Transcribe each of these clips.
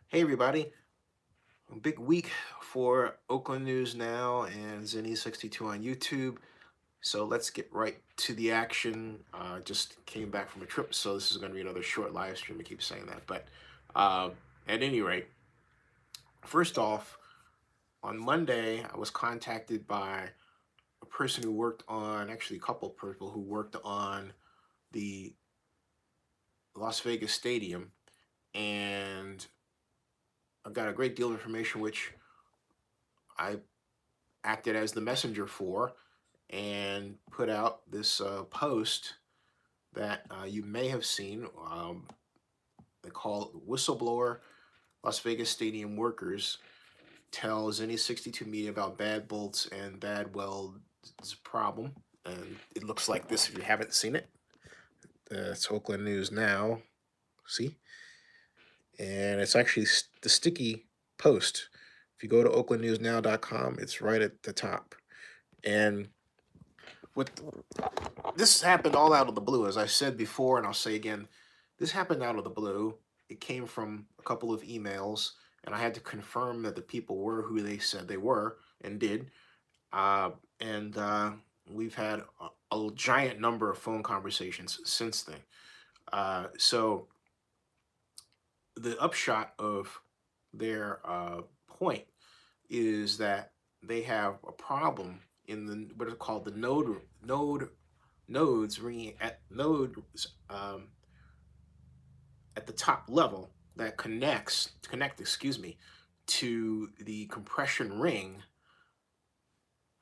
Hey everybody, a big week for Oakland News Now and Zenny62 on YouTube. So let's get right to the action. Just came back from a trip, so this is going to be another short live stream. I keep saying that, but uh, at any rate, first off, on Monday I was contacted by a person who worked on, actually a couple of people who worked on the Las Vegas Stadium, and I got a great deal of information which I acted as the messenger for and put out this post that you may have seen. They call it Whistleblower. Las Vegas Stadium workers tells any 62 media about bad bolts and bad welds problem. And it looks like this if you haven't seen it. It's Oakland News Now. See? And it's actually the sticky post. If you go to oaklandnewsnow.com, it's right at the top. And with this happened all out of the blue, as I said before, and I'll say again, this happened out of the blue. It came from a couple of emails, and I had to confirm that the people were who they said they were and did. Uh, and we've had a giant number of phone conversations since then. So the upshot of their point is that they have a problem in the what are called the nodes ringing at nodes at the top level that connect excuse me to the compression ring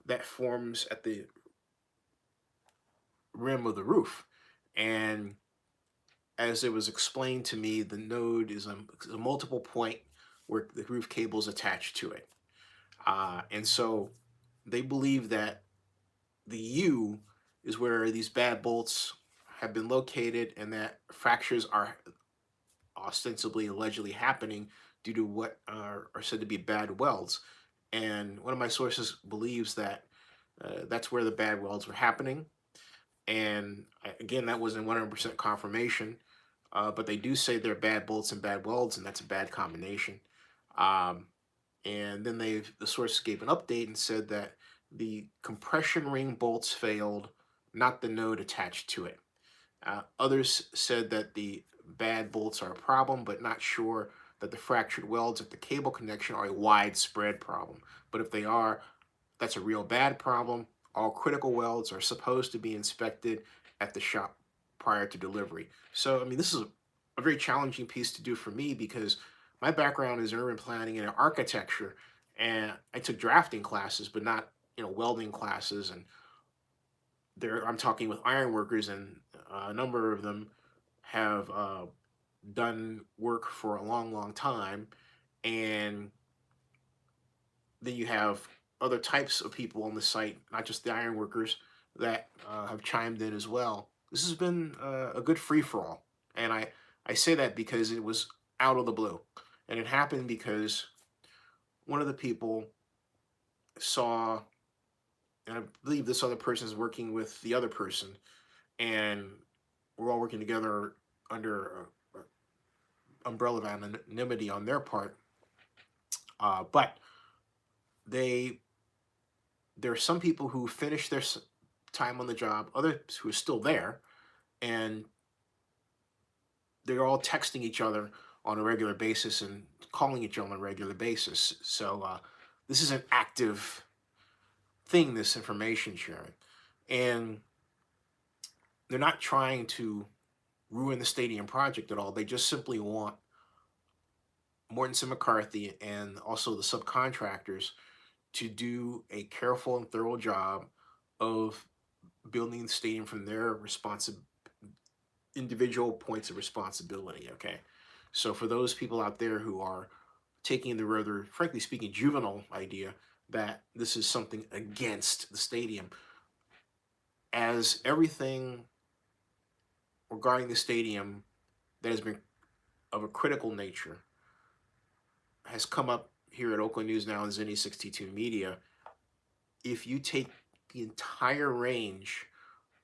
that forms at the rim of the roof. And as it was explained to me, the node is a multiple point where the roof cable is attached to it. And so they believe that the U is where these bad bolts have been located and that fractures are ostensibly allegedly happening due to what are said to be bad welds. And one of my sources believes that that's where the bad welds were happening. And again, that wasn't 100% confirmation, but they do say they're bad bolts and bad welds, and that's a bad combination. Um, and then the source gave an update and said that the compression ring bolts failed, not the node attached to it. Others said that the bad bolts are a problem, but not sure that the fractured welds at the cable connection are a widespread problem. But if they are, that's a real bad problem. All critical welds are supposed to be inspected at the shop prior to delivery. So, I mean, this is a very challenging piece to do for me because my background is in urban planning and architecture, and I took drafting classes, but not welding classes. And there, I'm talking with iron workers, and a number of them have done work for a long, long time, and then you have other types of people on the site, not just the iron workers, that have chimed in as well. This has been a good free for all, and I say that because it was out of the blue, and it happened because one of the people saw, and I believe this other person is working with the other person, and we're all working together under umbrella of anonymity on their part. But they there are some people who finish their time on the job, others who are still there, and they're all texting each other on a regular basis and calling each other on a regular basis. So this is an active thing, this information sharing. And they're not trying to ruin the stadium project at all. They just simply want Mortensen McCarthy and also the subcontractors to do a careful and thorough job of building the stadium from their individual points of responsibility. Okay, so for those people out there who are taking the rather, frankly speaking, juvenile idea that this is something against the stadium, as everything regarding the stadium that has been of a critical nature has come up here at Oakland News Now and Zenny 62 Media, if you take the entire range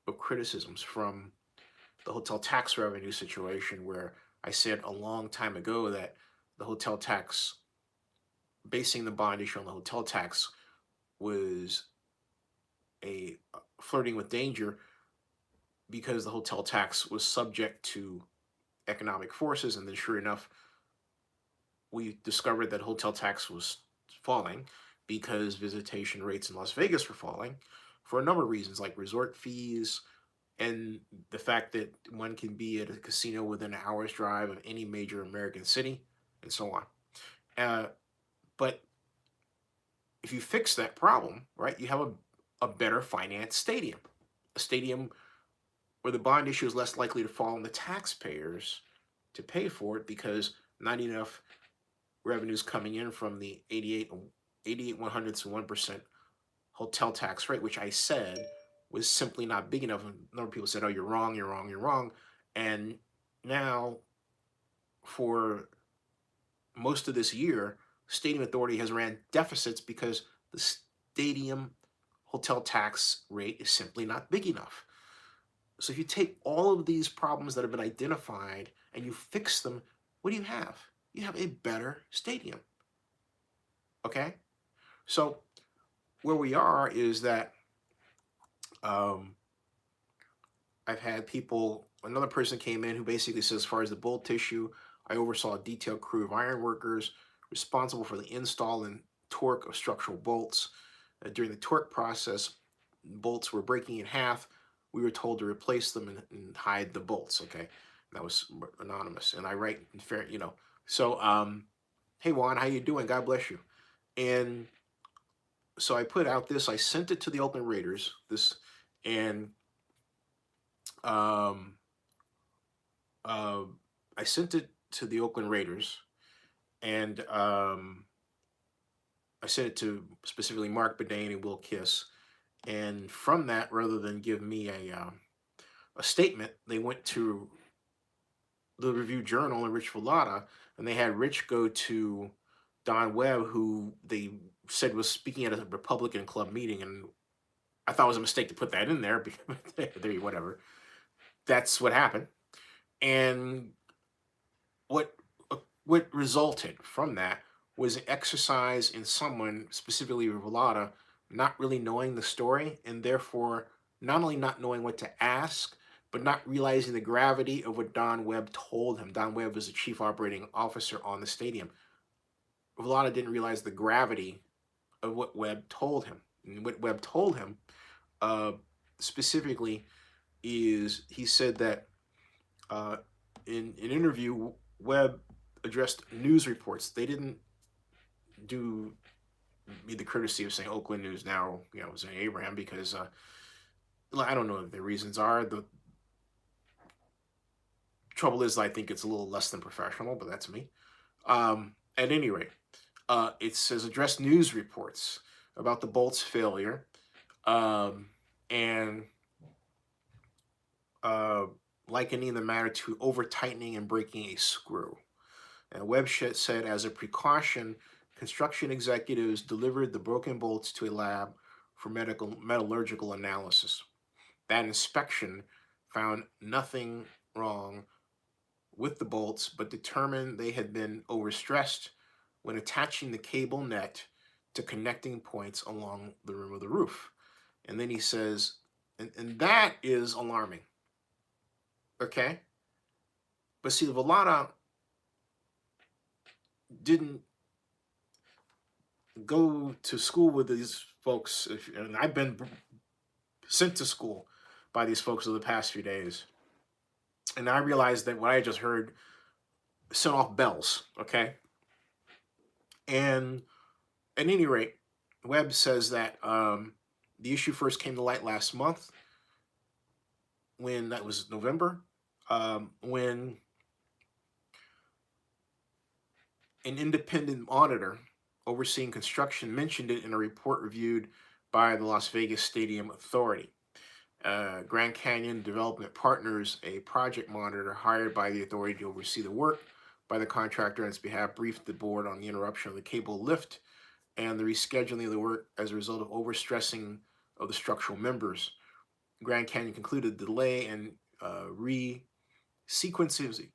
of criticisms from the hotel tax revenue situation, where I said a long time ago that the hotel tax, basing the bond issue on the hotel tax, was a flirting with danger because the hotel tax was subject to economic forces. And then, sure enough, we discovered that hotel tax was falling because visitation rates in Las Vegas were falling for a number of reasons, like resort fees and the fact that one can be at a casino within an hour's drive of any major American city, and so on. But if you fix that problem, right, you have a better financed stadium, a stadium where the bond issue is less likely to fall on the taxpayers to pay for it because not enough revenues coming in from the 88 100ths of 1% hotel tax rate, which I said was simply not big enough. And a number of people said, oh, you're wrong, you're wrong, you're wrong. And now, for most of this year, Stadium Authority has ran deficits because the stadium hotel tax rate is simply not big enough. So if you take all of these problems that have been identified and you fix them, what do you have? You have a better stadium. Okay? So where we are is that I've had people, another person came in who basically says, as far as the bolt issue, I oversaw a detailed crew of iron workers responsible for the install and torque of structural bolts. During the torque process, bolts were breaking in half. We were told to replace them and hide the bolts. Okay, that was anonymous. And I write in fair, So, hey Juan, how you doing? God bless you. And so I put out this. I sent it to the Oakland Raiders. And I sent it to the Oakland Raiders, and I sent it to specifically Mark Bedane and Will Kiss. And from that, rather than give me a statement, they went to the Review Journal and Rich Villada, and they had Rich go to Don Webb, who they said was speaking at a Republican club meeting, and I thought it was a mistake to put that in there, because whatever. That's what happened. And what resulted from that was an exercise in someone, specifically Villada, not really knowing the story, and therefore not only not knowing what to ask, but not realizing the gravity of what Don Webb told him. Don Webb was the chief operating officer on the stadium. Villada didn't realize the gravity of what Webb told him. And what Webb told him specifically is, he said that in an interview, Webb addressed news reports. They didn't do me the courtesy of saying Oakland News Now, saying Abraham, because I don't know what the reasons are. The trouble is, I think it's a little less than professional, but that's me. At any rate, it says address news reports about the Bolts failure, and likening the matter to over-tightening and breaking a screw. And Webb said, as a precaution, construction executives delivered the broken bolts to a lab for metallurgical analysis. That inspection found nothing wrong with the bolts, but determined they had been overstressed when attaching the cable net to connecting points along the rim of the roof. And then he says, and that is alarming. Okay? But see, Villada didn't go to school with these folks, and I've been sent to school by these folks over the past few days, and I realized that what I just heard sent off bells. Okay, and at any rate, Webb says that the issue first came to light last month, when that was November, when an independent auditor overseeing construction mentioned it in a report reviewed by the Las Vegas Stadium Authority. Grand Canyon Development Partners, a project monitor hired by the authority to oversee the work by the contractor on its behalf, briefed the board on the interruption of the cable lift and the rescheduling of the work as a result of overstressing of the structural members. Grand Canyon concluded the delay and sequencing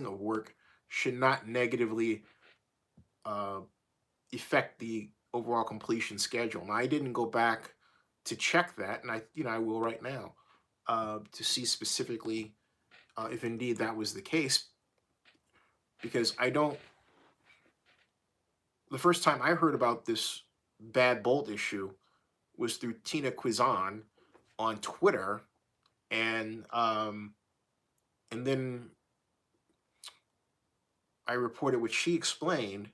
of work should not negatively uh, affect the overall completion schedule. Now, I didn't go back to check that, and I will right now to see specifically if indeed that was the case, because I don't. The first time I heard about this bad bolt issue was through Tina Quizon on Twitter, and and then I reported what she explained,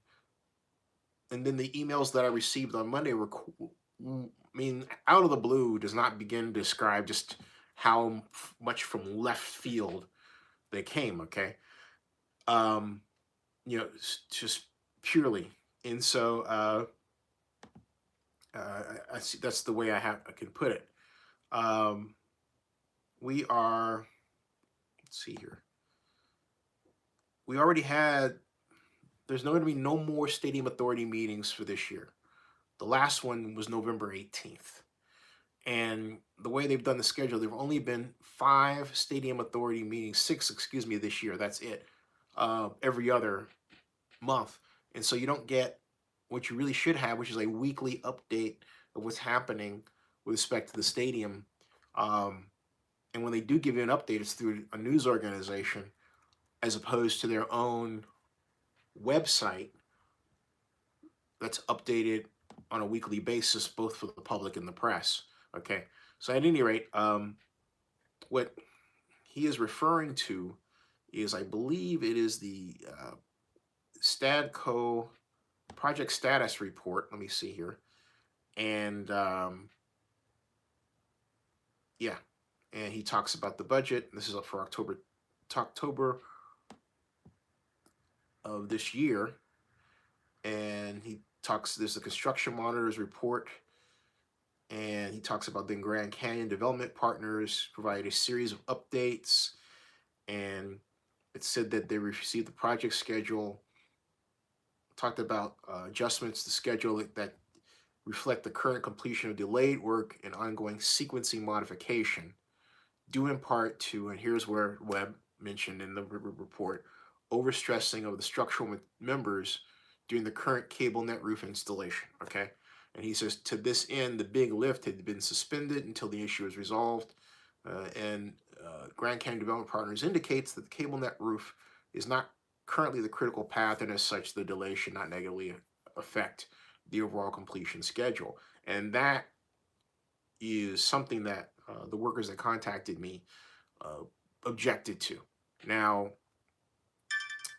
and then the emails that I received on Monday were, I mean, out of the blue, does not begin to describe just how much from left field they came. Okay, um, just purely, and so I see that's the way I can put it. Um, we are. Let's see here. We already had. There's going to be no more stadium authority meetings for this year. The last one was November 18th. And the way they've done the schedule, there have only been 5 stadium authority meetings, 6, excuse me, this year. That's it. Every other month. And so you don't get what you really should have, which is a weekly update of what's happening with respect to the stadium. Um, and when they do give you an update, it's through a news organization as opposed to their own website that's updated on a weekly basis, both for the public and the press. Okay, so at any rate, what he is referring to is, I believe it is the Stadco project status report. Let me see here, and yeah, and he talks about the budget. This is up for October of this year, and he talks. There's the construction monitors report, and he talks about the Grand Canyon development partners provide a series of updates, and it said that they received the project schedule, talked about adjustments to schedule that reflect the current completion of delayed work and ongoing sequencing modification, due in part to, and here's where Webb mentioned in the report, overstressing of the structural members during the current cable net roof installation. Okay, and he says, to this end, the big lift had been suspended until the issue is resolved. And Grand Canyon Development Partners indicates that the cable net roof is not currently the critical path, and as such, the delay should not negatively affect the overall completion schedule. And that is something that the workers that contacted me objected to. Now,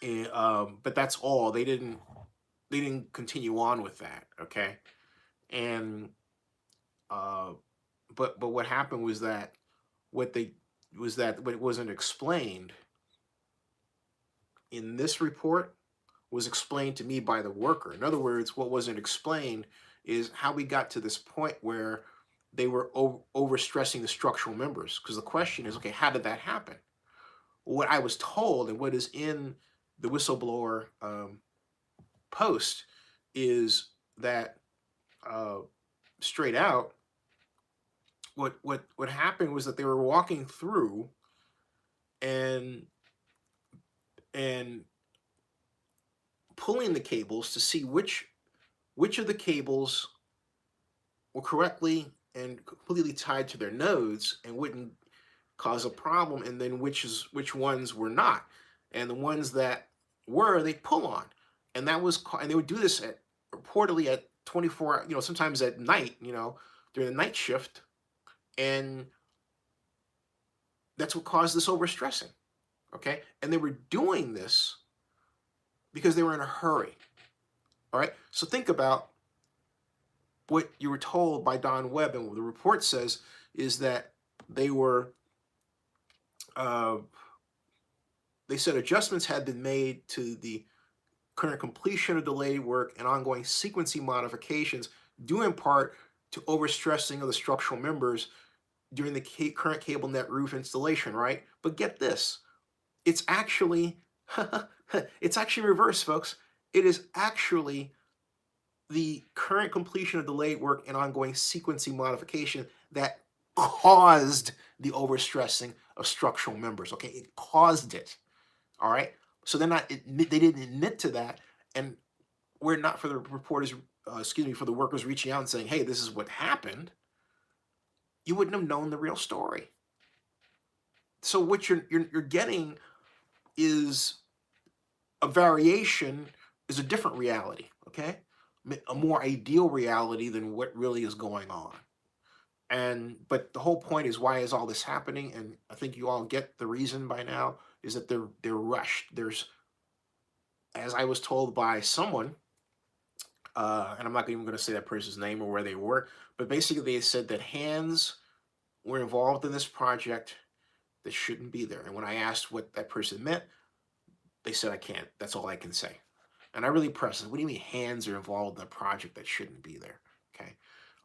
but that's all. They didn't continue on with that. Okay, and but what happened was that what wasn't explained in this report was explained to me by the worker. In other words, what wasn't explained is how we got to this point where they were overstressing the structural members. Because the question is, okay, how did that happen? What I was told, and what is in the whistleblower post, is that straight out, what happened was that they were walking through and pulling the cables to see which of the cables were correctly and completely tied to their nodes and wouldn't cause a problem, and then which ones were not, and the ones that were, they pull on, and they would do this at reportedly at 24, sometimes at night, during the night shift, and that's what caused this overstressing. Okay, and they were doing this because they were in a hurry. All right, so think about what you were told by Don Webb, and what the report says is that they said adjustments had been made to the current completion of delayed work and ongoing sequencing modifications, due in part to overstressing of the structural members during the current cable net roof installation, right? But get this, it's actually it's actually reversed, folks. It is actually the current completion of delayed work and ongoing sequencing modification that caused the overstressing of structural members. Okay, it caused it. All right. So they didn't admit to that, and were it not for the reporters, for the workers reaching out and saying, "Hey, this is what happened," you wouldn't have known the real story. So what you're getting is a variation, is a different reality, okay? A more ideal reality than what really is going on. And but the whole point is, why is all this happening? And I think you all get the reason by now, is that they're rushed. There's, as I was told by someone, and I'm not even going to say that person's name or where they work, but basically they said that hands were involved in this project that shouldn't be there. And when I asked what that person meant, they said, "I can't. That's all I can say." And I really pressed, "What do you mean hands are involved in a project that shouldn't be there?" Okay.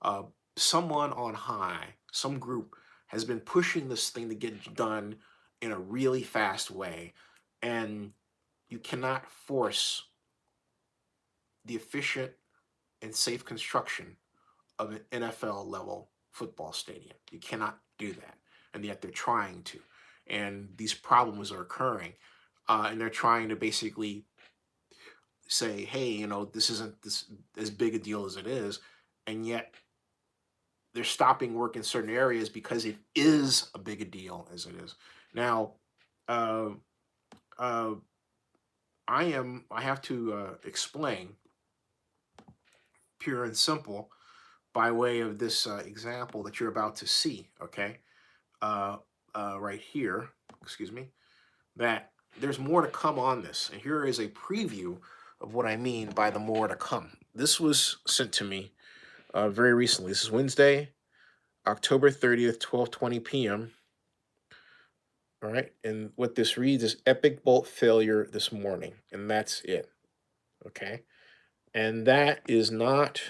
Uh, Someone on high, some group, has been pushing this thing to get done in a really fast way. And you cannot force the efficient and safe construction of an NFL level football stadium. You cannot do that. And yet they're trying to. And these problems are occurring. And they're trying to basically say, "Hey, this isn't this as big a deal as it is." And yet they're stopping work in certain areas because it is a big a deal as it is. Now, uh, uh, I have to explain, pure and simple, by way of this example that you're about to see, okay? Uh, right here, excuse me, that there's more to come on this. And here is a preview of what I mean by the more to come. This was sent to me very recently. This is Wednesday, October 30th, 12:20 p.m. All right. And what this reads is epic bolt failure this morning. And that's it. Okay. And that is not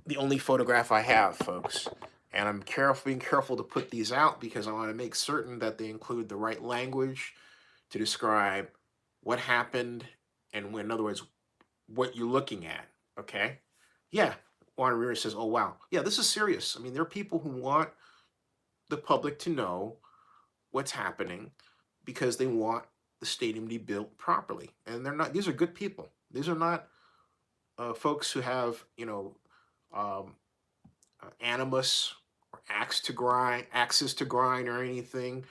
the only photograph I have, folks. And I'm being careful to put these out because I want to make certain that they include the right language to describe what happened and when, in other words, what you're looking at. Okay. Yeah. Juan Rivera says, "Oh, wow. Yeah, this is serious." I mean, there are people who want the public to know what's happening because they want the stadium to be built properly. And they're not, these are good people. These are not folks who have, um, animus or axes to grind or anything.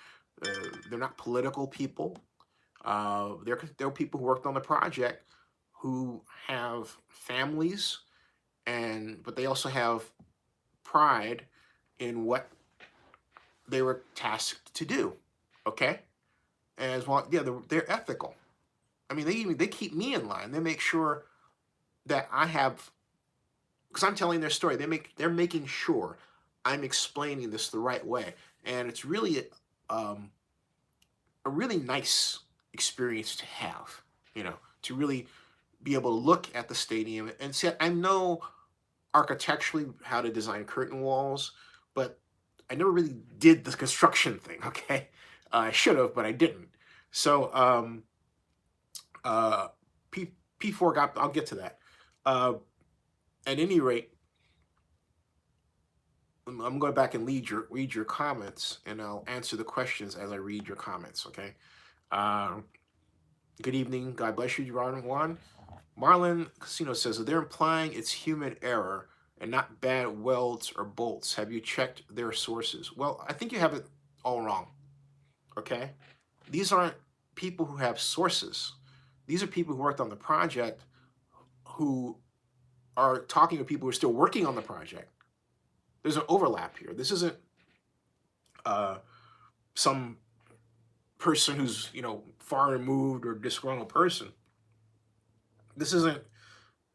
They're not political people. They're people who worked on the project who have families, but they also have pride in what they were tasked to do. Okay, and as well, yeah, they're ethical. I mean, they keep me in line. They make sure that I have, because I'm telling their story. They're making sure I'm explaining this the right way, and it's really um, a really nice experience to have. To really be able to look at the stadium and see. I know architecturally how to design curtain walls, but I never really did the construction thing. Okay, I should have, but I didn't. So uh, P4 got. I'll get to that. Uh, at any rate, I'm going back and read your comments, and I'll answer the questions as I read your comments. Okay. Uh, Good evening. God bless you, Ron Juan. Marlon Casino says that they're implying it's human error and not bad welds or bolts. Have you checked their sources? Well, I think you have it all wrong. Okay? These aren't people who have sources. These are people who worked on the project who are talking to people who are still working on the project. There's an overlap here. This isn't some person who's, far removed or disgruntled person. This isn't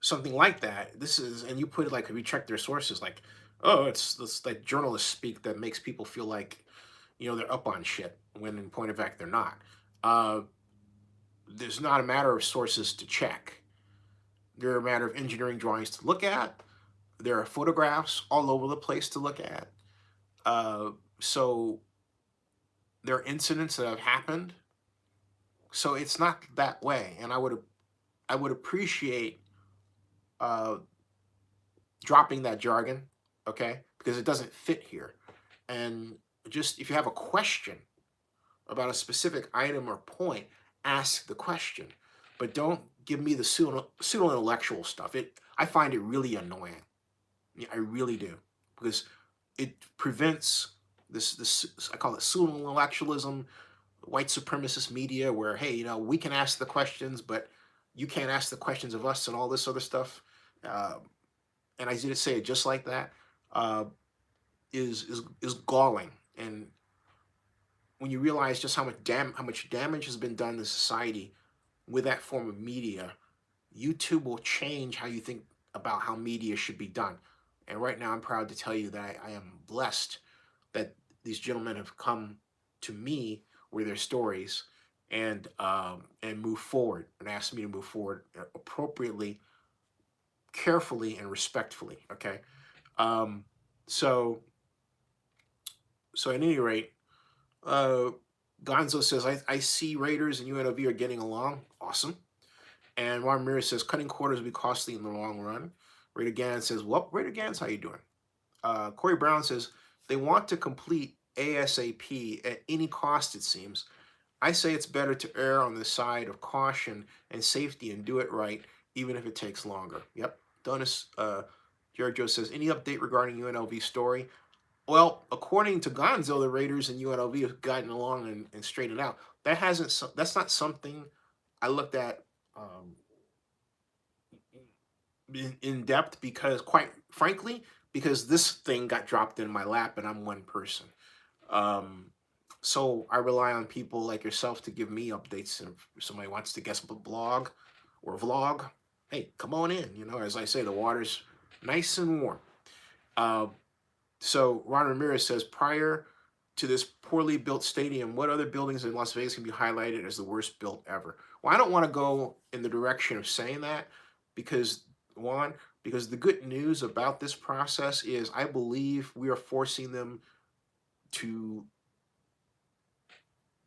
something like that. This is, and you put it like, if you check their sources, like, oh, it's this like journalist speak that makes people feel like, they're up on shit, when in point of fact they're not. Uh, there's not a matter of sources to check. They're a matter of engineering drawings to look at. There are photographs all over the place to look at. So there are incidents that have happened. So it's not that way. And I would appreciate uh, dropping that jargon, okay? Because it doesn't fit here. And just, if you have a question about a specific item or point, ask the question, but don't give me the pseudo intellectual stuff. I find it really annoying. Yeah, I really do, because it prevents this I call it pseudo intellectualism, white supremacist media, where hey, we can ask the questions, but you can't ask the questions of us and all this other stuff. Uh, and I did say it just like that. Uh, is galling, and when you realize just how much damage has been done to society with that form of media, YouTube will change how you think about how media should be done. And right now, I'm proud to tell you that I am blessed that these gentlemen have come to me with their stories and move forward and asked me to move forward appropriately, carefully, and respectfully. Okay, um, so so at any rate, uh, Gonzo says I see Raiders and UNLV are getting along. Awesome. And Ron Ramirez says cutting corners will be costly in the long run. Raider Gann says, well, Raider Gans, how you doing? Corey Brown says they want to complete ASAP at any cost, it seems. I say it's better to err on the side of caution and safety and do it right, even if it takes longer. Yep. Donis Jared Joe says, any update regarding UNLV story? Well, according to Gonzo, the Raiders and UNLV have gotten along and straightened out. That's not something I looked at um, in depth, because quite frankly, because this thing got dropped in my lap and I'm one person. Um, so I rely on people like yourself to give me updates. And if somebody wants to guest blog or vlog, hey, come on in. As I say, the water's nice and warm. Uh, so Ron Ramirez says, prior to this poorly built stadium, what other buildings in Las Vegas can be highlighted as the worst built ever? Well, I don't want to go in the direction of saying that, because one, because the good news about this process is I believe we are forcing them to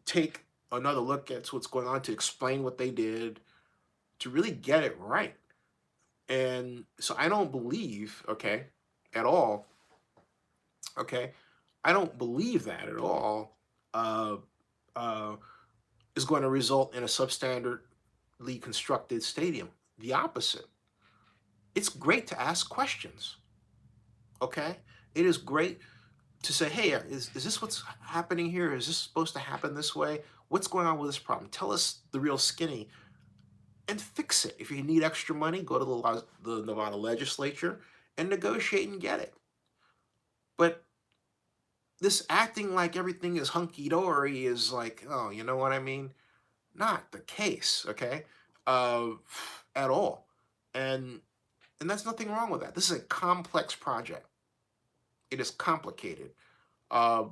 take another look at what's going on, to explain what they did, to really get it right. And so I don't believe, okay, at all, okay, I don't believe that at all uh, uh, is going to result in a substandardly constructed stadium. The opposite. It's great to ask questions, okay? It is great to say, hey, is this what's happening here? Is this supposed to happen this way? What's going on with this problem? Tell us the real skinny and fix it. If you need extra money, go to the Nevada legislature and negotiate and get it. But this acting like everything is hunky-dory is like, oh, you know what I mean? Not the case, okay? Uh, at all. And that's nothing wrong with that. This is a complex project. It is complicated. Uh,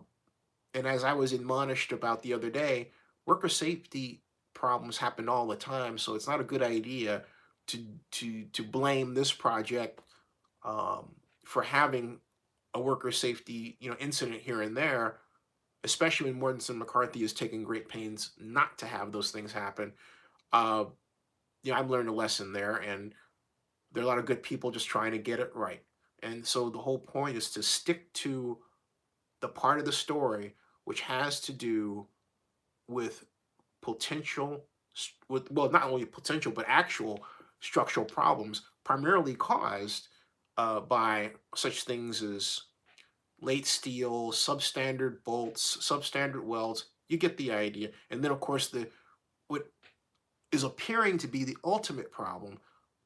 and as I was admonished about the other day, worker safety problems happen all the time, so it's not a good idea to blame this project um, for having a worker safety incident here and there, especially when Mortensen McCarthy is taking great pains not to have those things happen. Uh, I've learned a lesson there, and there are a lot of good people just trying to get it right. And so the whole point is to stick to the part of the story which has to do with potential, with, well, not only potential, but actual structural problems, primarily caused by such things as late steel, substandard bolts, substandard welds. You get the idea. And then, of course, what is appearing to be the ultimate problem,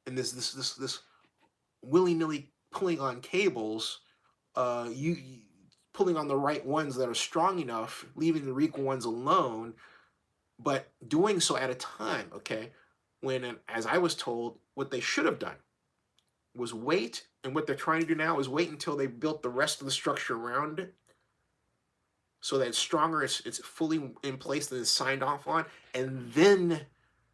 and this willy nilly pulling on cables, you pulling on the right ones that are strong enough, leaving the weak ones alone, but doing so at a time, okay, when, as I was told, what they should have done was wait, and what they're trying to do now is wait until they built the rest of the structure around it, so that it's stronger, it's fully in place, and it's signed off on, and then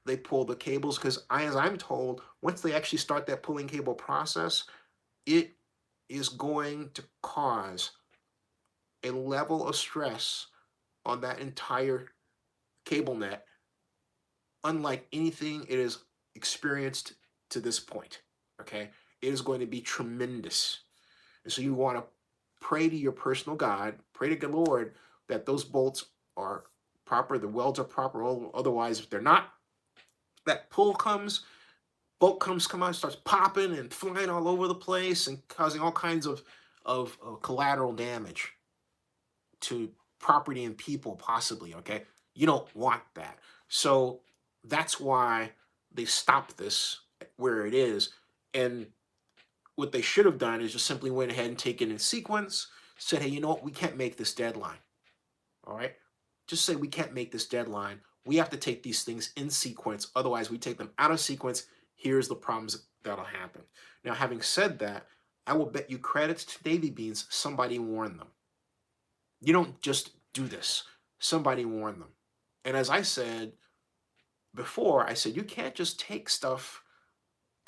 they pull the cables, because as I'm told, once they actually start that pulling cable process, it is going to cause a level of stress on that entire cable net unlike anything it has experienced to this point. Okay, it is going to be tremendous, and so you want to pray to your personal God, pray to the Lord that those bolts are proper, the welds are proper. Otherwise, if they're not, that pull comes, bolt come out, starts popping and flying all over the place and causing all kinds of collateral damage to property and people, possibly. Okay, you don't want that. So that's why they stopped this where it is. And what they should have done is just simply went ahead and taken in sequence, said, hey, you know what, we can't make this deadline. All right, just say we can't make this deadline. We have to take these things in sequence. Otherwise, we take them out of sequence. Here's the problems that'll happen. Now, having said that, I will bet you credits to Davy Beans, somebody warned them. You don't just do this. Somebody warned them. And as I said before, I said, you can't just take stuff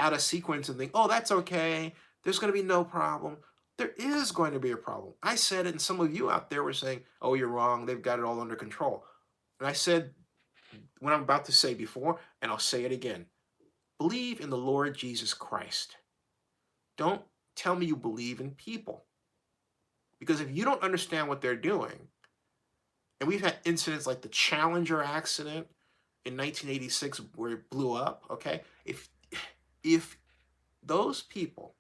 out of sequence and think, oh, that's okay. There's going to be no problem. There is going to be a problem. I said it, and some of you out there were saying, oh, you're wrong. They've got it all under control. And I said what I'm about to say before, and I'll say it again. Believe in the Lord Jesus Christ. Don't tell me you believe in people. Because if you don't understand what they're doing, and we've had incidents like the Challenger accident in 1986 where it blew up, okay? If those people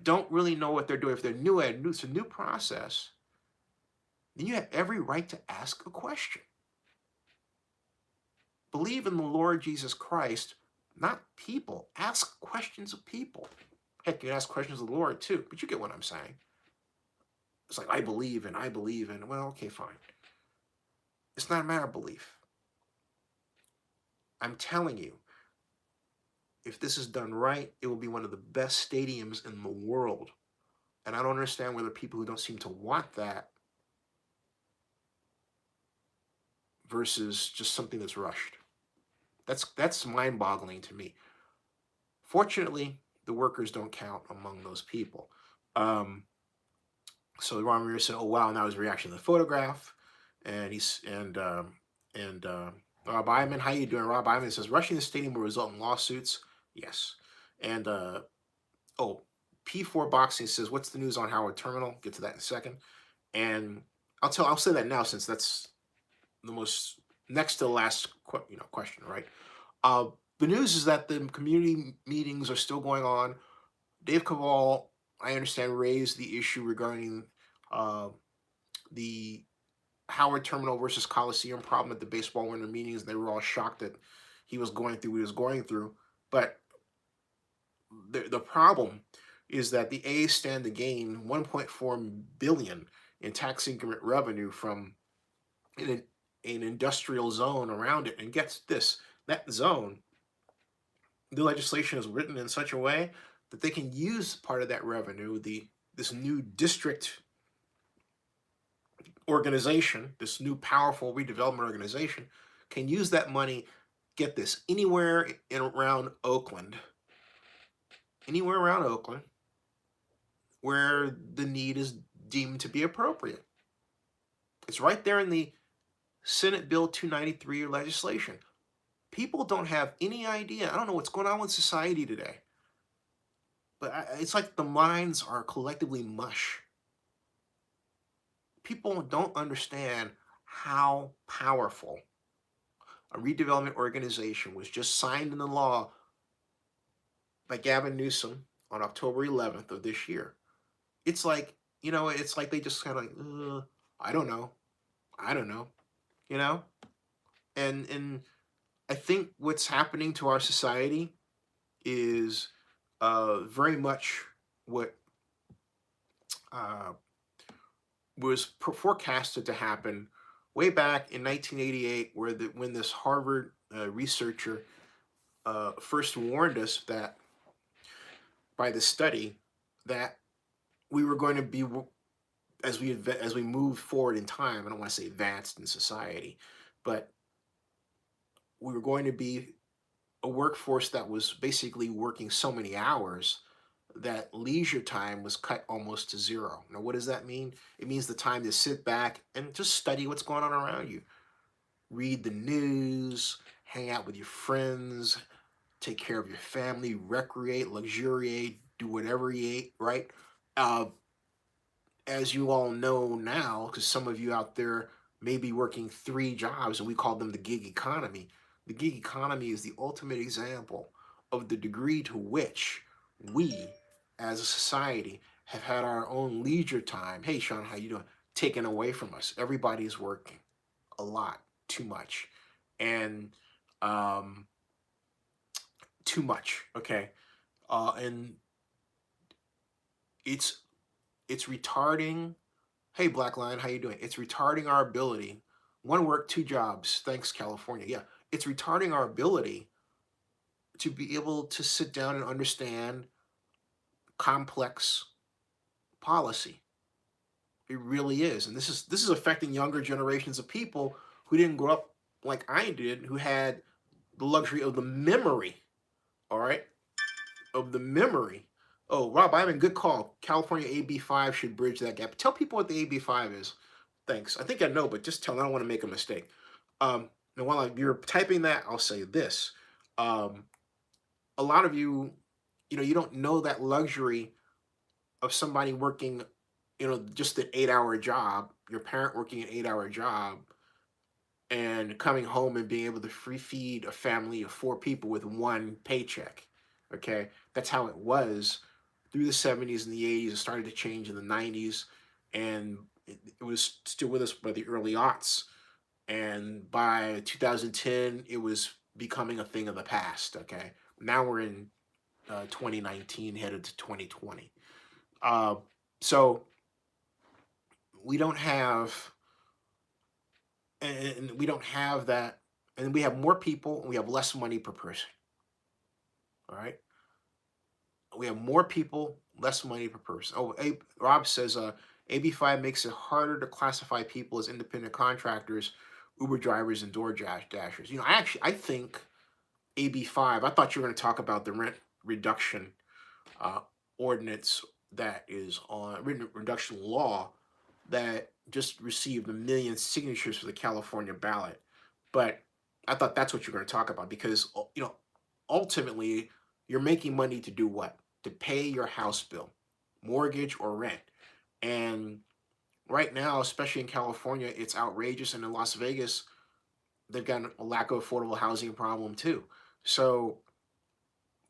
don't really know what they're doing, if they're new at it, it's a new process, then you have every right to ask a question. Believe in the Lord Jesus Christ, not people. Ask questions of people. Heck, you can ask questions of the Lord too, but you get what I'm saying. It's like, I believe in. Well, okay, fine. It's not a matter of belief. I'm telling you, if this is done right, it will be one of the best stadiums in the world. And I don't understand whether people who don't seem to want that versus just something that's rushed. That's mind-boggling to me. Fortunately, the workers don't count among those people. So Ron Ramirez said, "Oh wow!" And that was a reaction to the photograph. And Rob Iman, how you doing? Rob Iman says, "Rushing the stadium will result in lawsuits." Yes. And P4 Boxing says, "What's the news on Howard Terminal?" Get to that in a second. And I'll say that now since that's the most next to the last question, right? The news is that the community meetings are still going on. Dave Cavall, I understand, raised the issue regarding the Howard Terminal versus Coliseum problem at the baseball winter meetings. And they were all shocked that he was going through what he was going through. But the problem is that the A's stand to gain $1.4 billion in tax increment revenue from an industrial zone around it. And gets this, that zone, the legislation is written in such a way that they can use part of that revenue, this new district organization, this new powerful redevelopment organization, can use that money, get this, anywhere around Oakland, where the need is deemed to be appropriate. It's right there in the Senate Bill 293 legislation. People don't have any idea. I don't know what's going on with society today. But it's like the minds are collectively mush. People don't understand how powerful a redevelopment organization was just signed into law by Gavin Newsom on October 11th of this year. It's like, it's like they just kind of like, I don't know, and I think what's happening to our society is very much what was forecasted to happen way back in 1988, when this Harvard researcher first warned us that by the study that we were going to be, as we move forward in time, I don't want to say advanced in society, but we were going to be a workforce that was basically working so many hours that leisure time was cut almost to zero. Now, what does that mean? It means the time to sit back and just study what's going on around you. Read the news, hang out with your friends, take care of your family, recreate, luxuriate, do whatever you ate, right? As you all know now, because some of you out there maybe working 3 jobs, and we call them the gig economy. The gig economy is the ultimate example of the degree to which we, as a society, have had our own leisure time. Hey, Sean, how you doing? Taken away from us. Everybody's working a lot, too much, and um, too much. Okay, and it's it's retarding. Hey, Black Lion, how you doing? It's retarding our ability. One work, 2 jobs. Thanks, California. Yeah, it's retarding our ability to be able to sit down and understand complex policy. It really is, and this is affecting younger generations of people who didn't grow up like I did, who had the luxury of the memory. All right, of the memory. Oh, Rob, I'm in good call. California AB5 should bridge that gap. Tell people what the AB5 is. Thanks. I think I know, but just tell them. I don't want to make a mistake. And while you're typing that, I'll say this. Um, a lot of you, you don't know that luxury of somebody working, just an 8-hour job, your parent working an 8-hour job, and coming home and being able to free feed a family of 4 people with one paycheck. Okay, that's how it was through the 70s and the 80s. It started to change in the 90s, and it was still with us by the early aughts. And by 2010, it was becoming a thing of the past. Okay, now we're in 2019, headed to 2020. Uh, so we don't have, and we don't have that, and we have more people, and we have less money per person. All right, we have more people, less money per person. Oh, Rob says, AB5 makes it harder to classify people as independent contractors, Uber drivers, and door dashers. I think AB5. I thought you were going to talk about the rent reduction uh, ordinance that is on rent reduction law that just received 1 million signatures for the California ballot. But I thought that's what you're going to talk about because ultimately you're making money to do what? To pay your house bill, mortgage or rent. And right now, especially in California, it's outrageous. And in Las Vegas, they've got a lack of affordable housing problem too. So,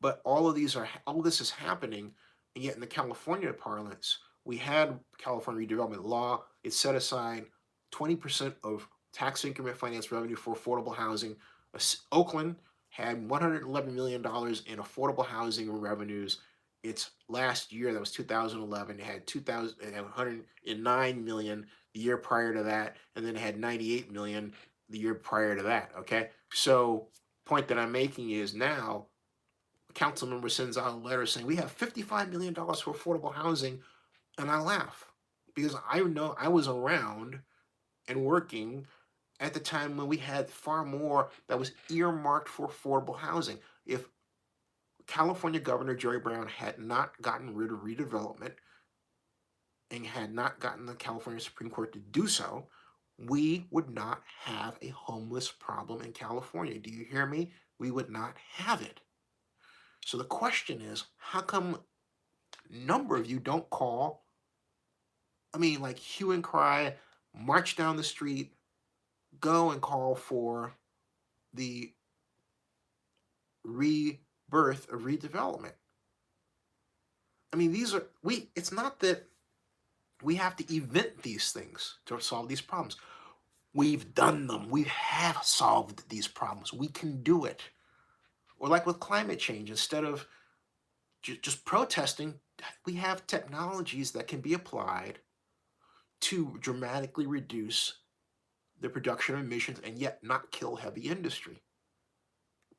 but all of this is happening, and yet in the California parlance, we had California redevelopment law. It set aside 20% of tax increment finance revenue for affordable housing. Oakland had $111 million in affordable housing revenues. Its last year, that was 2011, it had 109 million the year prior to that, and then it had 98 million the year prior to that. Okay, so point that I'm making is now a council member sends out a letter saying we have $55 million for affordable housing, and I laugh because I know I was around and working at the time when we had far more that was earmarked for affordable housing. If California Governor Jerry Brown had not gotten rid of redevelopment and had not gotten the California Supreme Court to do so, we would not have a homeless problem in California. Do you hear me? We would not have it. So the question is, how come a number of you don't call? I mean, like hue and cry, march down the street, go and call for the rebirth of redevelopment. I mean, it's not that we have to invent these things to solve these problems. We've done them. We have solved these problems. We can do it. Or like with climate change, instead of just protesting, we have technologies that can be applied to dramatically reduce the production of emissions and yet not kill heavy industry.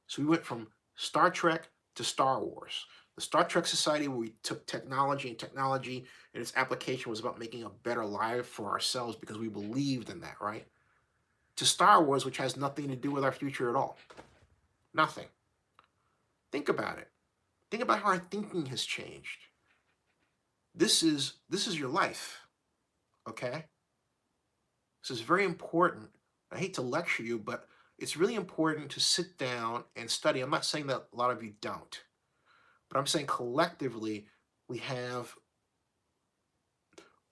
So we went from Star Trek to Star Wars. The Star Trek Society, where we took technology and its application was about making a better life for ourselves because we believed in that, right? To Star Wars, which has nothing to do with our future at all. Nothing. Think about it. Think about how our thinking has changed. This is your life, okay? This is very important. I hate to lecture you, but it's really important to sit down and study. I'm not saying that a lot of you don't, but I'm saying collectively we have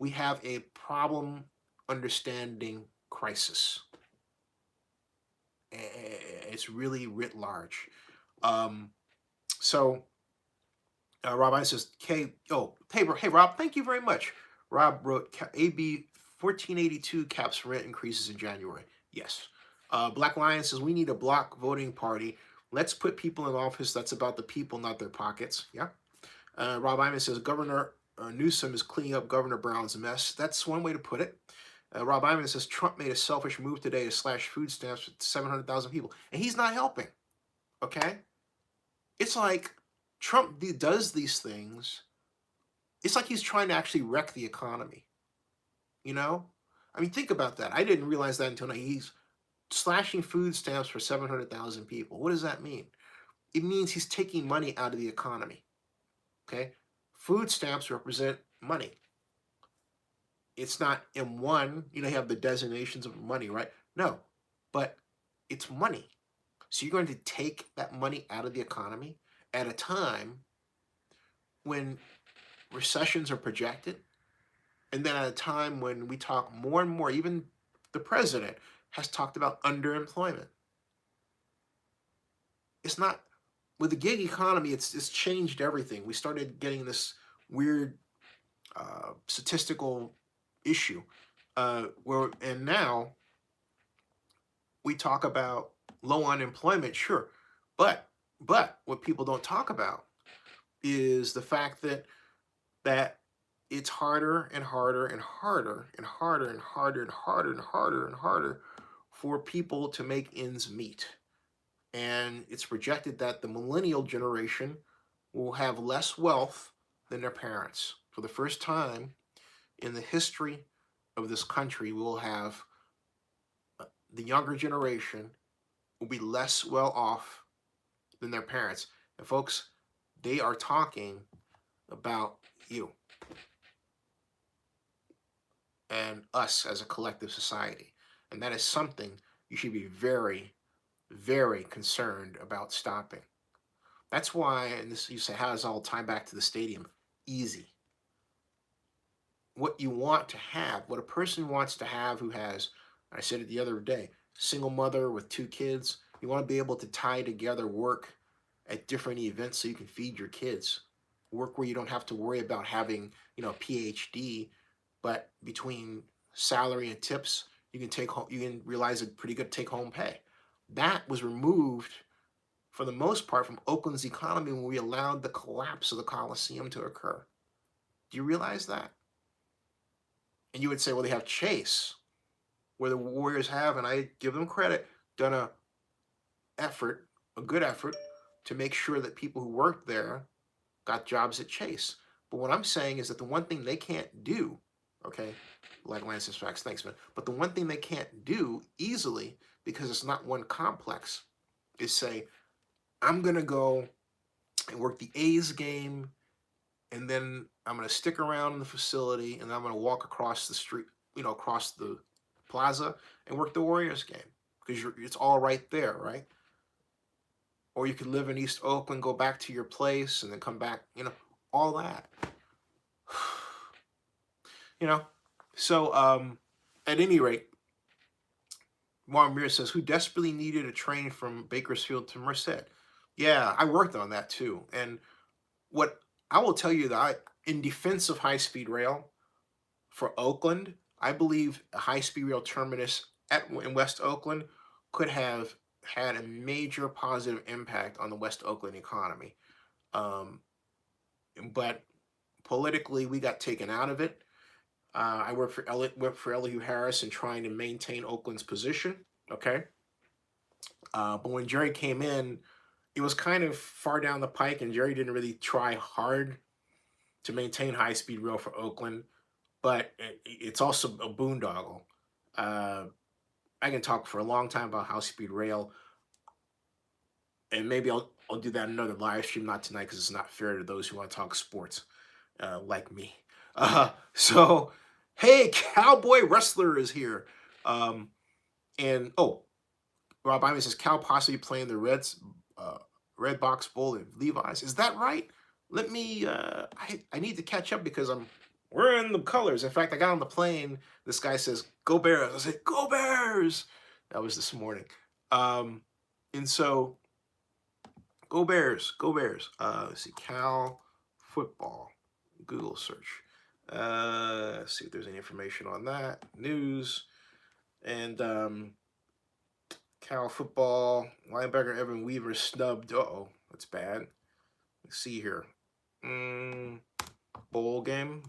a problem understanding crisis. It's really writ large. Um, so Rob I says, hey Rob, thank you very much. Rob wrote AB 1482 caps rent increases in January. Yes. Black Lion says we need a block voting party. Let's put people in office that's about the people, not their pockets. Yeah. Rob Iman says Governor Newsom is cleaning up Governor Brown's mess. That's one way to put it. Rob Iman says Trump made a selfish move today to slash food stamps with 700,000 people, and he's not helping. Okay, it's like Trump does these things. It's like he's trying to actually wreck the economy. You know, I mean, think about that. I didn't realize that until now. He's slashing food stamps for 700,000 people. What does that mean? It means he's taking money out of the economy. Okay, food stamps represent money. It's not M1, you have the designations of money, right? No, but it's money. So you're going to take that money out of the economy at a time when recessions are projected, and then at a time when we talk more and more, even the president has talked about underemployment. It's not, with the gig economy, it's changed everything. We started getting this weird statistical issue and now we talk about low unemployment, sure, but what people don't talk about is the fact that it's harder and harder and harder and harder and harder and harder and harder and harder for people to make ends meet. And it's projected that the millennial generation will have less wealth than their parents. For the first time in the history of this country, we will have the younger generation will be less well off than their parents. And folks, they are talking about you and us as a collective society. And that is something you should be very, very concerned about stopping. That's why, and this you say, how does it all tie back to the stadium? Easy. What you want to have, what a person wants to have who has, I said it the other day, single mother with 2 kids, you want to be able to tie together work at different events so you can feed your kids. Work where you don't have to worry about having, a PhD, but between salary and tips, you can realize a pretty good take-home pay. That was removed for the most part from Oakland's economy when we allowed the collapse of the Coliseum to occur. Do you realize that? And you would say, well, they have Chase, where the Warriors have, and I give them credit, done a good effort to make sure that people who worked there got jobs at Chase. But what I'm saying is that the one thing they can't do, okay, like Lance says, facts, thanks, man, but the one thing they can't do easily, because it's not one complex, is say, I'm going to go and work the A's game, and then I'm going to stick around in the facility, and I'm going to walk across the street, across the plaza, and work the Warriors game, because it's all right there, right? Or you could live in East Oakland, go back to your place, and then come back, all that. So at any rate, Juan Mir says, who desperately needed a train from Bakersfield to Merced? Yeah, I worked on that too. And what I will tell you that in defense of high-speed rail for Oakland, I believe a high-speed rail terminus in West Oakland could have had a major positive impact on the West Oakland economy. But politically, we got taken out of it. I worked for Elihu Harris in trying to maintain Oakland's position. Okay. But when Jerry came in, it was kind of far down the pike, and Jerry didn't really try hard to maintain high-speed rail for Oakland. But it's also a boondoggle. I can talk for a long time about high-speed rail, and maybe I'll do that in another live stream, not tonight, because it's not fair to those who want to talk sports like me. So, hey, Cowboy Wrestler is here. And, Rob Iman says, Cal possibly playing the Red Box Bowl at Levi's. Is that right? Let me, I need to catch up because I'm We're in the colors. In fact, I got on the plane. This guy says, "Go Bears." I said, "Go Bears." That was this morning. Um, and so, go Bears, go Bears. Let's see, Cal football. Google search. Let's see if there's any information on that. News and Cal football linebacker Evan Weaver snubbed. Uh-oh, that's bad. Let's see here. Bowl game.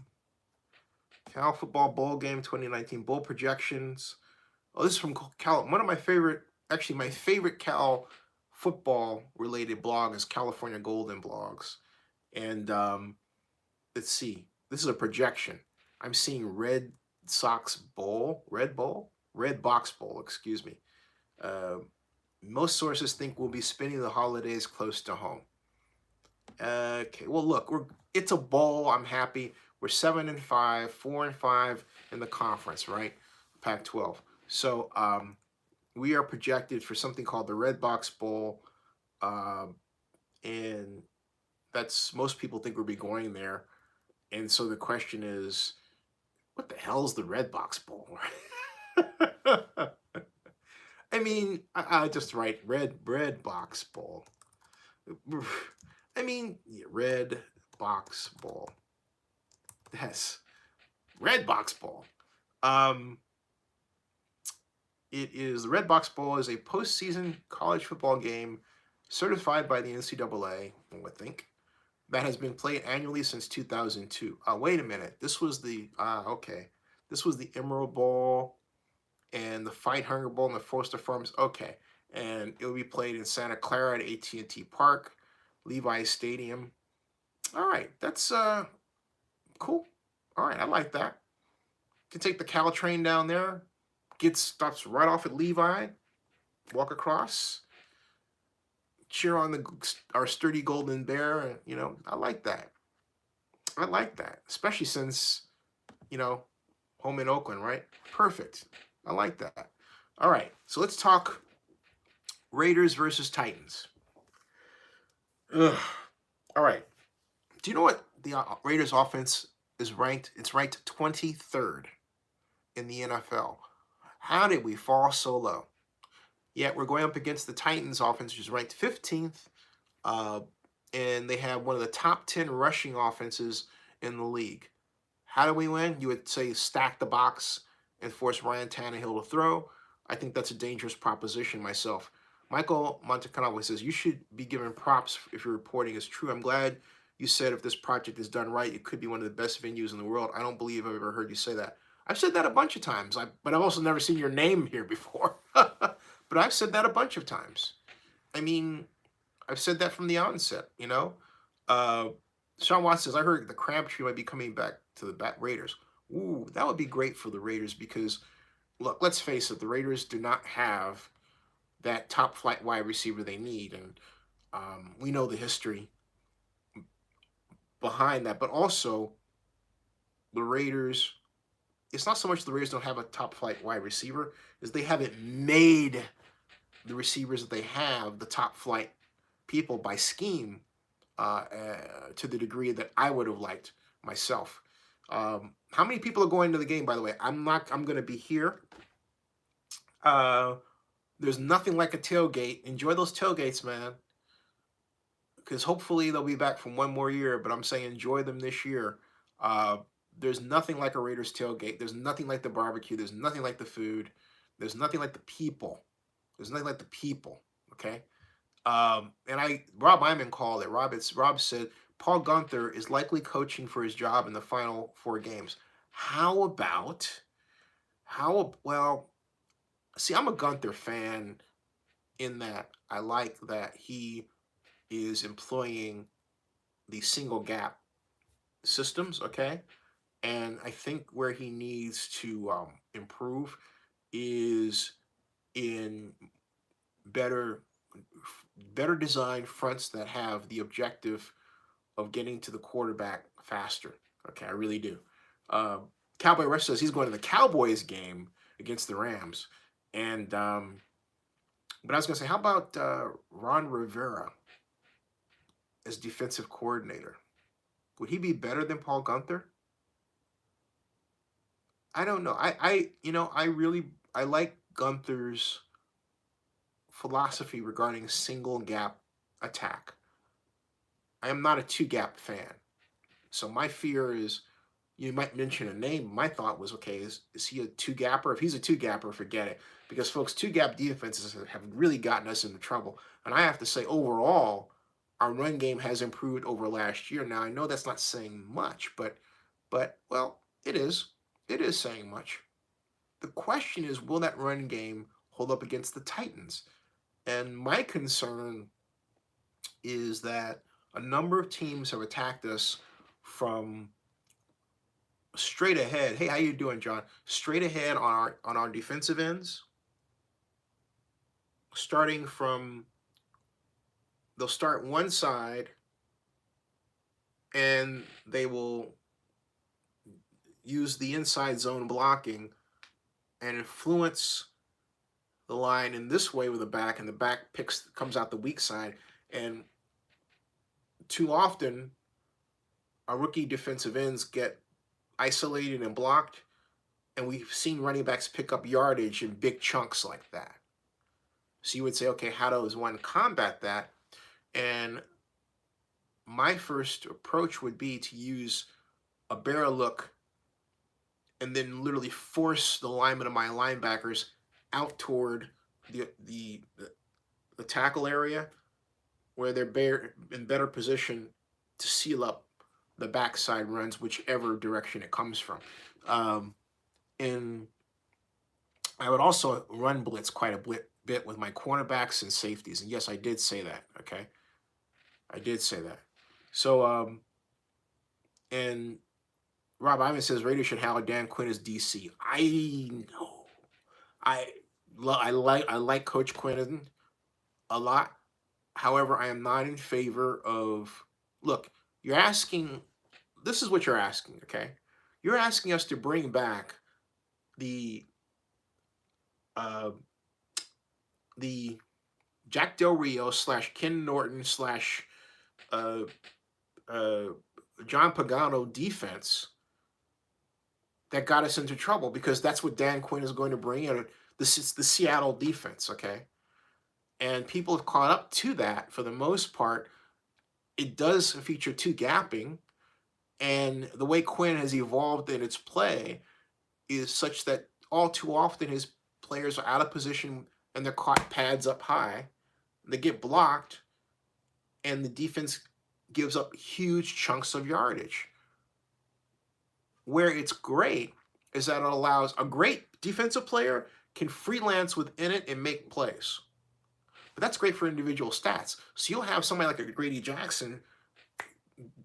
Cal football bowl game 2019 bowl projections. Oh, this is from Cal. One of my favorite, actually, my favorite Cal football related blog is California Golden Blogs. And let's see. This is a projection. I'm seeing Red Sox Bowl, Red Box Bowl, excuse me. Most sources think we'll be spending the holidays close to home. Okay, well, look, it's a bowl. I'm happy. We're 7-5, 4-5 in the conference, right? Pac-12. So we are projected for something called the Red Box Bowl, and that's most people think we'll be going there. And so the question is, what the hell is the Red Box Bowl? I mean, I just write Red Box Bowl. I mean, Red Box Bowl. Yes, Red Box Bowl. It is the Red Box Bowl is a postseason college football game certified by the NCAA, I would think, that has been played annually since 2002. Wait a minute. This was the okay. This was the Emerald Bowl and the Fight Hunger Bowl and the Foster Farms. Okay, and it will be played in Santa Clara at AT&T Park, Levi's Stadium. All right, that's cool. All right, I like that. Can take the Cal train down there. Stops right off at Levi. Walk across. Cheer on our sturdy golden bear. You know, I like that. I like that, especially since, you know, home in Oakland, right? Perfect. I like that. All right, so let's talk Raiders versus Titans. Ugh. All right. Do you know what the Raiders offense is ranked? It's ranked 23rd in the NFL. How did we fall so low? Yet we're going up against the Titans offense, which is ranked 15th, and they have one of the top 10 rushing offenses in the league. How do we win? You would say stack the box and force Ryan Tannehill to throw. I think that's a dangerous proposition myself. Michael Montecanovo says, you should be given props if your reporting is true. I'm glad you said if this project is done right, it could be one of the best venues in the world. I don't believe I've ever heard you say that. I've said that a bunch of times, but I've also never seen your name here before. But I've said that a bunch of times. I mean, I've said that from the onset, you know? Sean Watts says, I heard the Crabtree might be coming back to the Raiders. Ooh, that would be great for the Raiders because, look, let's face it, the Raiders do not have that top flight wide receiver they need. And we know the history behind that. But also, the Raiders, it's not so much the Raiders don't have a top flight wide receiver, is they haven't made the receivers that they have the top flight people by scheme to the degree that I would have liked myself. How many people are going to the game, by the way? I'm going to be here. There's nothing like a tailgate. Enjoy those tailgates, man. Because hopefully they'll be back for one more year, but I'm saying enjoy them this year. There's nothing like a Raiders tailgate. There's nothing like the barbecue. There's nothing like the food. There's nothing like the people. There's nothing like the people, okay? And Rob Iman called it. Rob said, Paul Guenther is likely coaching for his job in the final 4 games. Well, see, I'm a Guenther fan in that I like that he is employing the single gap systems, okay? And I think where he needs to improve is in better designed fronts that have the objective of getting to the quarterback faster. Okay, I really do. Cowboy Rush says he's going to the Cowboys game against the Rams. And but I was going to say, how about Ron Rivera as defensive coordinator? Would he be better than Paul Guenther? I don't know. I like Gunther's philosophy regarding single gap attack. I am not a two gap fan. So my fear is, you might mention a name. My thought was, okay, is he a two gapper? If he's a two gapper, forget it. Because folks, two gap defenses have really gotten us into trouble. And I have to say, overall, our run game has improved over last year. Now I know that's not saying much, but well, it is. It is saying much. The question is, will that run game hold up against the Titans? And my concern is that a number of teams have attacked us from straight ahead. Hey, how you doing, John? Straight ahead on our defensive ends, starting from, they'll start one side and they will use the inside zone blocking and influence the line in this way with the back, and the back picks comes out the weak side. And too often our rookie defensive ends get isolated and blocked, and we've seen running backs pick up yardage in big chunks like that. So you would say, okay, how does one combat that? And my first approach would be to use a barrel look and then literally force the linemen of my linebackers out toward the tackle area, where they're in better position to seal up the backside runs, whichever direction it comes from. And I would also run blitz quite a bit with my cornerbacks and safeties. And yes, I did say that. Okay, I did say that. So, and Rob Ivan says Raiders should have Dan Quinn as DC. I know. I I like Coach Quinn a lot. However, I am not in favor of. Look, you're asking. This is what you're asking. Okay, you're asking us to bring back the uh, the Jack Del Rio slash Ken Norton slash uh, uh, John Pagano defense that got us into trouble, because that's what Dan Quinn is going to bring in. This is the Seattle defense, okay? And people have caught up to that for the most part. It does feature two gapping, and the way Quinn has evolved in its play is such that all too often his players are out of position and they're caught pads up high. They get blocked, and the defense gives up huge chunks of yardage. Where it's great is that it allows a great defensive player can freelance within it and make plays. But that's great for individual stats. So you'll have somebody like a Grady Jackson,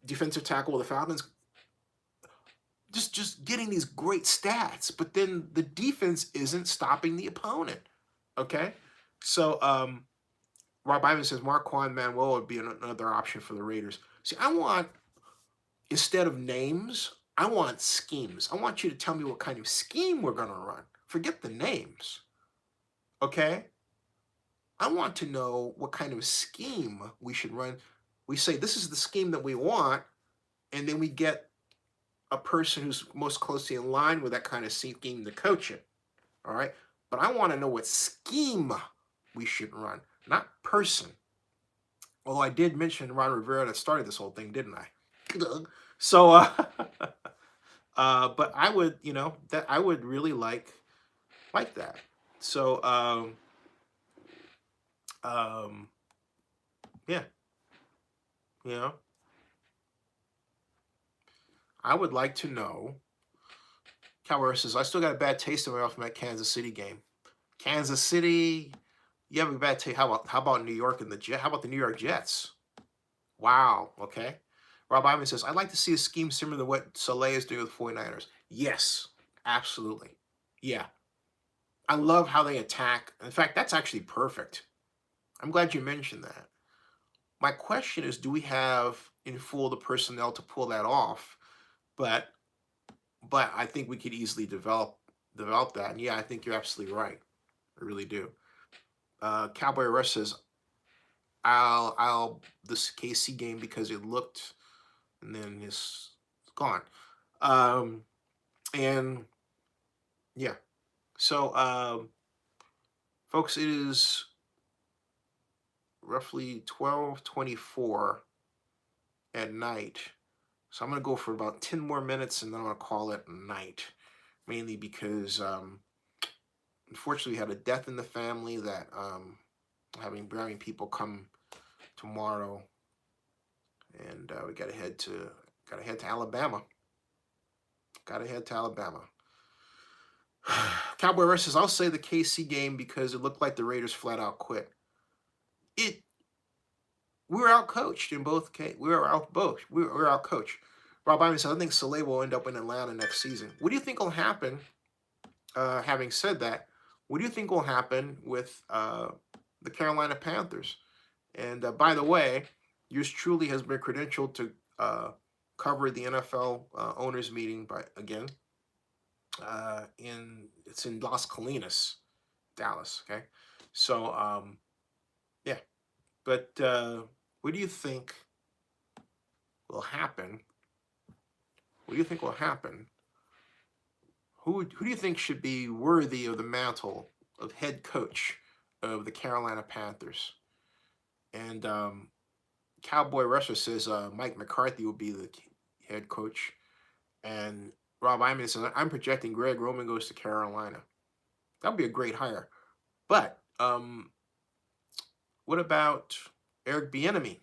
defensive tackle with the Falcons, just getting these great stats, but then the defense isn't stopping the opponent. Okay? So Rob Ivan says Marquand Manuel would be another option for the Raiders. See, I want, instead of names, I want schemes. I want you to tell me what kind of scheme we're going to run. Forget the names. Okay? I want to know what kind of scheme we should run. We say, this is the scheme that we want, and then we get a person who's most closely in line with that kind of scheme to coach it. All right? But I want to know what scheme we should run, not person. Although I did mention Ron Rivera that started this whole thing, didn't I? So, but I would, that I would really like that. So, yeah, I would like to know. Calvera says, I still got a bad taste in my mouth from that Kansas City game. Kansas City, you have a bad taste. How about New York and how about the New York Jets? Wow. Okay. Rob Ivan says, I'd like to see a scheme similar to what Soleil is doing with 49ers. Yes, absolutely. Yeah. I love how they attack. In fact, that's actually perfect. I'm glad you mentioned that. My question is, do we have in full the personnel to pull that off? But I think we could easily develop that. And yeah, I think you're absolutely right. I really do. Cowboy Rush says, I'll this KC game because it looked, and then it's gone. And Yeah. So, folks, it is roughly 12:24 at night. So I'm gonna go for about 10 more minutes, and then I'm gonna call it a night. Mainly because, unfortunately, we had a death in the family that having people come tomorrow, and we gotta head to Alabama. Gotta head to Alabama. Cowboy versus, I'll say the KC game because it looked like the Raiders flat out quit. It We were out coached in both cases. We were out coached. Rob Ivan said, I think Saleh will end up in Atlanta next season. What do you think will happen? Having said that, what do you think will happen with the Carolina Panthers? And by the way, yours truly has been credentialed to cover the NFL owners meeting by again. It's in Las Colinas, Dallas. Okay, so yeah, but what do you think will happen? What do you think will happen? Who do you think should be worthy of the mantle of head coach of the Carolina Panthers? And Cowboy Rusher says Mike McCarthy will be the head coach, and Rob Iman says I'm projecting Greg Roman goes to Carolina. That would be a great hire. But what about Eric Bieniemy?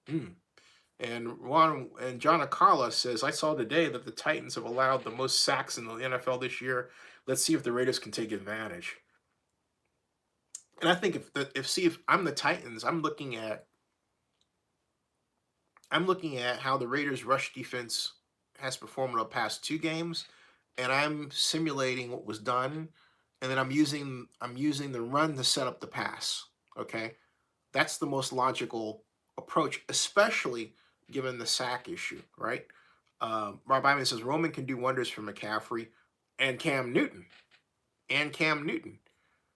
Hmm. And John Acala says, I saw today that the Titans have allowed the most sacks in the NFL this year. Let's see if the Raiders can take advantage. And I think if I'm the Titans, I'm looking at how the Raiders rush defense has performed in the past two games, and I'm simulating what was done, and then I'm using the run to set up the pass. Okay, that's the most logical approach, especially given the sack issue, right? Rob Iman says Roman can do wonders for McCaffrey and Cam Newton. And Cam Newton.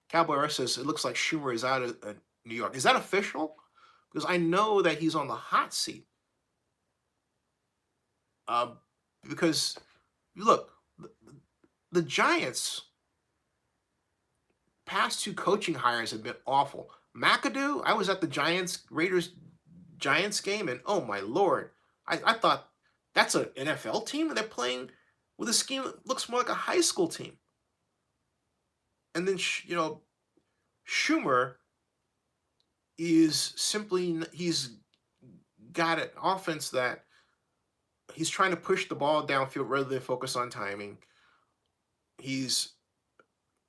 Cowboy Rush says it looks like Schumer is out of New York. Is that official? Because I know that he's on the hot seat. Uh, because look, the Giants' past two coaching hires have been awful. McAdoo, I was at the Giants game, and oh my lord, I thought that's an NFL team, and they're playing with a scheme that looks more like a high school team. And then Schumer he's got an offense that he's trying to push the ball downfield rather than focus on timing. He's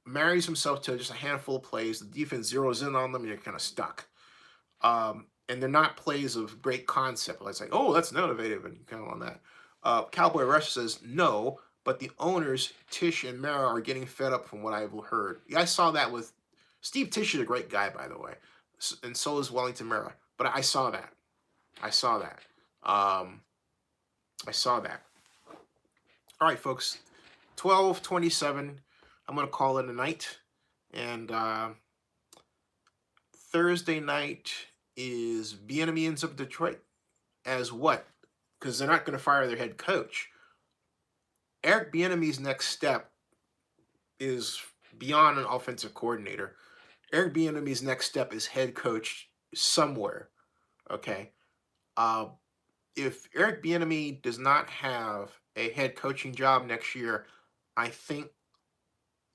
marries himself to just a handful of plays. The defense zeroes in on them, and you're kind of stuck. And they're not plays of great concept. Like, oh, that's innovative, and you kind of on that. Cowboy Rush says no, but the owners, Tish and Mara, are getting fed up from what I've heard. Yeah, I saw that with Steve Tish is a great guy, by the way, and so is Wellington Mara. But I saw that. I saw that. I saw that. All right, folks. 12:27. I'm gonna call it a night, and Thursday night is Bieniemy of Detroit as what? Because they're not going to fire their head coach. Eric Bieniemy's next step is beyond an offensive coordinator. Eric Bieniemy's next step is head coach somewhere. Okay. Uh, if Eric Bieniemy does not have a head coaching job next year, I think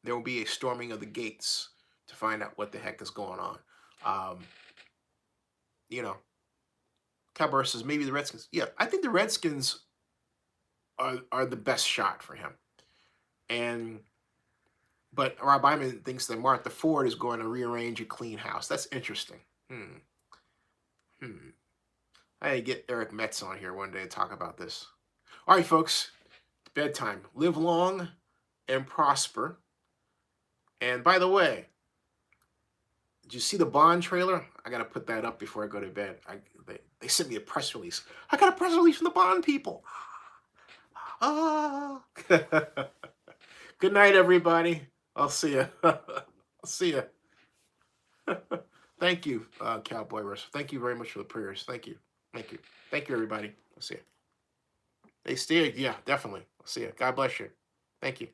there will be a storming of the gates to find out what the heck is going on. Um, you know, Cowboys versus maybe the Redskins. Yeah, I think the Redskins are the best shot for him. But Rob Iman thinks that Martha Ford is going to rearrange a clean house. That's interesting. I need to get Eric Metz on here one day to talk about this. All right, folks, bedtime. Live long and prosper. And by the way, did you see the Bond trailer? I got to put that up before I go to bed. They sent me a press release. I got a press release from the Bond people. Ah. Good night, everybody. I'll see you. I'll see you. Thank you, Cowboy Russell. Thank you very much for the prayers. Thank you. Thank you. Thank you, everybody. I'll see you. They stay. Yeah, definitely. I'll see you. God bless you. Thank you.